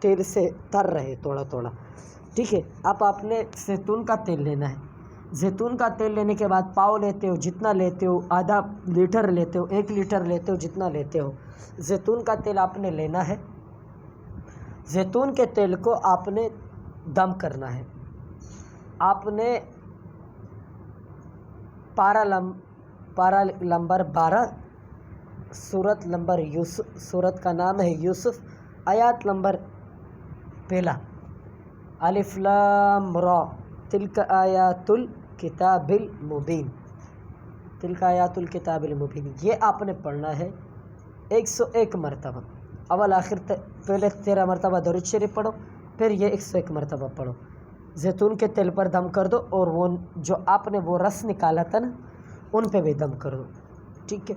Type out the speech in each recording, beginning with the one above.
تیل سے تر رہے تھوڑا تھوڑا، ٹھیک ہے۔ اب آپ نے زیتون کا تیل لینا ہے۔ زیتون کا تیل لینے کے بعد پاؤ لیتے ہو، جتنا لیتے ہو، آدھا لیٹر لیتے ہو، 1 لیٹر لیتے ہو، جتنا لیتے ہو، زیتون کا تیل آپ نے لینا ہے۔ زیتون کے تیل کو آپ نے دم کرنا ہے۔ آپ نے پارہ نمبر 12، سورت نمبر یوسف، سورت کا نام ہے یوسف، آیات نمبر 1، الف لام را تلک آیات الکتاب المبین، تلک آیات الکتاب المبین، یہ آپ نے پڑھنا ہے 101 مرتبہ۔ اول آخر پہلے 13 مرتبہ درود شریف پڑھو، پھر یہ 101 مرتبہ پڑھو۔ زیتون کے تیل پر دم کر دو، اور وہ جو آپ نے وہ رس نکالا تھا نا، ان پہ بھی دم کر دو، ٹھیک ہے،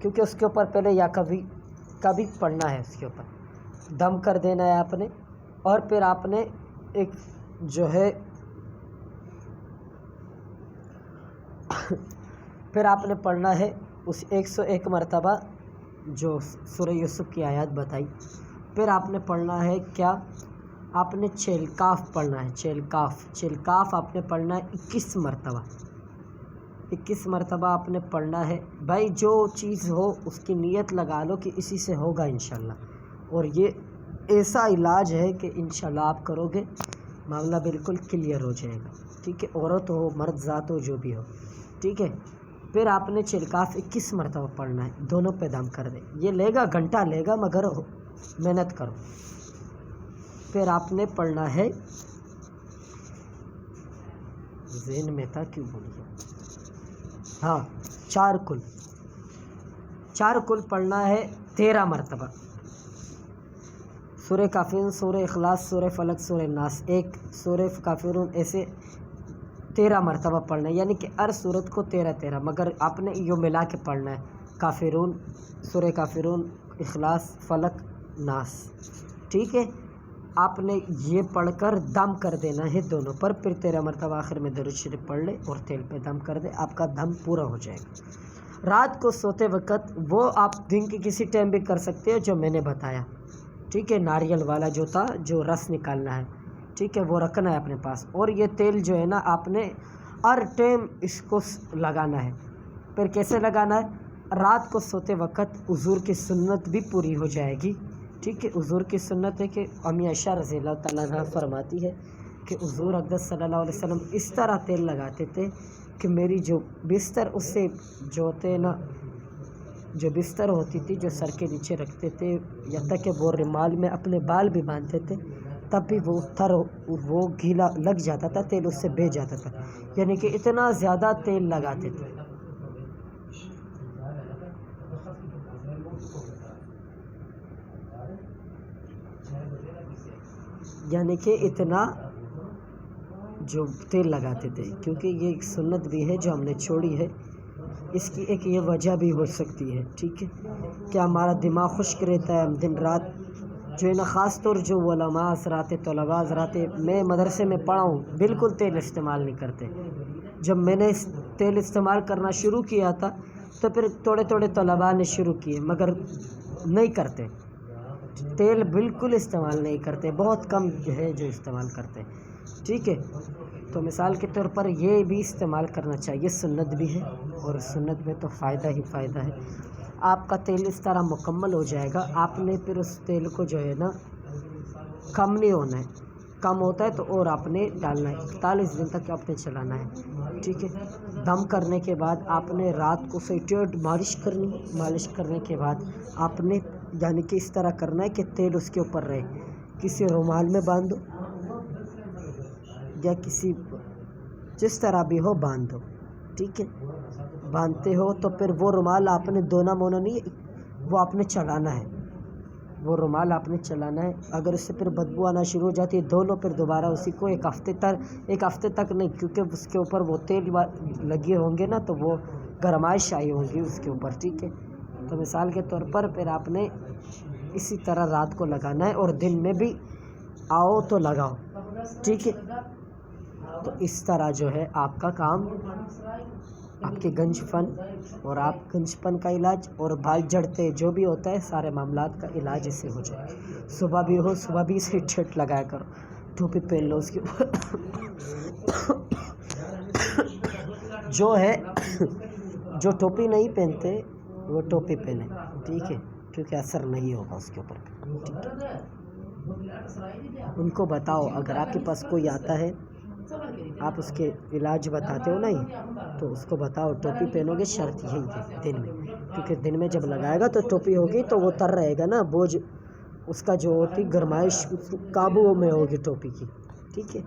کیونکہ اس کے اوپر پہلے یا کبھی پڑھنا ہے، اس کے اوپر دم کر دینا ہے آپ نے۔ اور پھر آپ نے ایک جو ہے پھر آپ نے پڑھنا ہے اس 101 مرتبہ جو سورہ یوسف کی آیات بتائی۔ پھر آپ نے پڑھنا ہے کیا؟ آپ نے چیلکاف پڑھنا ہے، چیلکاف آپ نے پڑھنا ہے 21 مرتبہ، 21 مرتبہ آپ نے پڑھنا ہے۔ بھائی جو چیز ہو اس کی نیت لگا لو کہ اسی سے ہوگا انشاءاللہ، اور یہ ایسا علاج ہے کہ انشاءاللہ آپ کرو گے معاملہ بالکل کلیئر ہو جائے گا، ٹھیک ہے، عورت ہو مرد ذات ہو جو بھی ہو، ٹھیک ہے۔ پھر آپ نے چیلکاف 21 مرتبہ پڑھنا ہے، دونوں پہ دم کر دے، یہ لے گا گھنٹہ لے گا مگر محنت کرو۔ پھر آپ نے پڑھنا ہے، ذہن میں تھا کیوں بھول گیا، ہاں، چار کل پڑھنا ہے 13 مرتبہ، سورہ کافرون، سورہ اخلاص، سورہ فلق، سورہ ناس، ایک سورہ کافرون، ایسے 13 مرتبہ پڑھنا ہے، یعنی کہ ہر سورت کو 13 مگر آپ نے یہ ملا کے پڑھنا ہے، کافرون، سورہ کافرون، اخلاص، فلق، ناس، ٹھیک ہے۔ آپ نے یہ پڑھ کر دم کر دینا ہے دونوں پر، پھر 13 مرتبہ آخر میں درود شریف پڑھ لے اور تیل پہ دم کر دے، آپ کا دم پورا ہو جائے گا۔ رات کو سوتے وقت وہ آپ دن کے کسی ٹائم بھی کر سکتے ہو جو میں نے بتایا، ٹھیک ہے، ناریل والا جو تھا جو رس نکالنا ہے، ٹھیک ہے، وہ رکھنا ہے اپنے پاس، اور یہ تیل جو ہے نا آپ نے ہر ٹائم اس کو لگانا ہے۔ پھر کیسے لگانا ہے؟ رات کو سوتے وقت حضور کی سنت بھی پوری ہو جائے گی، ٹھیک ہے۔ حضور کی سنت ہے کہ امی عائشہ رضی اللہ تعالیٰ عنہ فرماتی ہے کہ حضور اقدس صلی اللہ علیہ وسلم اس طرح تیل لگاتے تھے کہ میری جو بستر اس سے جو ہوتے ہیں نا، جو بستر ہوتی تھی جو سر کے نیچے رکھتے تھے، یا تک کہ وہ رومال میں اپنے بال بھی باندھتے تھے تب بھی وہ گیلا لگ جاتا تھا، تیل اس سے بہہ جاتا تھا، یعنی کہ اتنا زیادہ تیل لگاتے تھے۔ یعنی کہ اتنا جو تیل لگاتے تھے، کیونکہ یہ ایک سنت بھی ہے جو ہم نے چھوڑی ہے، اس کی ایک یہ وجہ بھی ہو سکتی ہے، ٹھیک ہے، کہ ہمارا دماغ خشک رہتا ہے، ہم دن رات جو ہے نا، خاص طور جو علماء حضرات، طلباء حضرات، میں مدرسے میں پڑھا ہوں، بالکل تیل استعمال نہیں کرتے۔ جب میں نے تیل استعمال کرنا شروع کیا تھا تو پھر تھوڑے طلباء نے شروع کیے، مگر نہیں کرتے، تیل بالکل استعمال نہیں کرتے، بہت کم ہے جو استعمال کرتے، ٹھیک ہے۔ تو مثال کے طور پر یہ بھی استعمال کرنا چاہیے، سنت بھی ہے، اور سنت میں تو فائدہ ہی فائدہ ہے۔ آپ کا تیل اس طرح مکمل ہو جائے گا، آپ نے پھر اس تیل کو جو ہے نا کم نہیں ہونا ہے، کم ہوتا ہے تو اور آپ نے ڈالنا ہے، 41 دن تک آپ نے چلانا ہے، ٹھیک ہے۔ دم کرنے کے بعد آپ نے رات کو سیٹیٹ مالش کرنی، مالش کرنے کے بعد آپ نے یعنی کہ اس طرح کرنا ہے کہ تیل اس کے اوپر رہے، کسی رومال میں باندھو یا کسی جس طرح بھی ہو باندھو، ٹھیک ہے۔ باندھتے ہو تو پھر وہ رومال آپ نے دونا مونا نہیں، وہ آپ نے چلانا ہے، وہ رومال آپ نے چلانا ہے۔ اگر اس سے پھر بدبو آنا شروع ہو جاتی ہے، دھو لو، پھر دوبارہ اسی کو ایک ہفتے تک نہیں، کیونکہ اس کے اوپر وہ تیل لگے ہوں گے نا تو وہ گرمائش آئی ہوگی اس کے اوپر، ٹھیک ہے۔ تو مثال کے طور پر پھر آپ نے اسی طرح رات کو لگانا ہے، اور دن میں بھی آؤ تو لگاؤ، ٹھیک ہے۔ تو اس طرح جو ہے آپ کا کام آپ کے گنجپن اور آپ گنجپن کا علاج اور بال جڑتے جو بھی ہوتا ہے سارے معاملات کا علاج اس سے ہو جائے. صبح بھی ہو صبح بھی اسے چھٹ لگایا کرو, ٹوپی پہن لو اس کے جو ہے جو ٹوپی نہیں پہنتے وہ ٹوپی پہنے, ٹھیک ہے, کیونکہ اثر نہیں ہوگا اس کے اوپر, ٹھیک ہے. ان کو بتاؤ اگر آپ کے پاس کوئی آتا ہے آپ اس کے علاج بتاتے ہو نہیں تو اس کو بتاؤ ٹوپی پہنو گے شرط یہی ہے دن میں, کیونکہ دن میں جب لگائے گا تو ٹوپی ہوگی تو وہ تر رہے گا نا, بوجھ اس کا جو ہوتی گرمائش قابو میں ہوگی ٹوپی کی, ٹھیک ہے.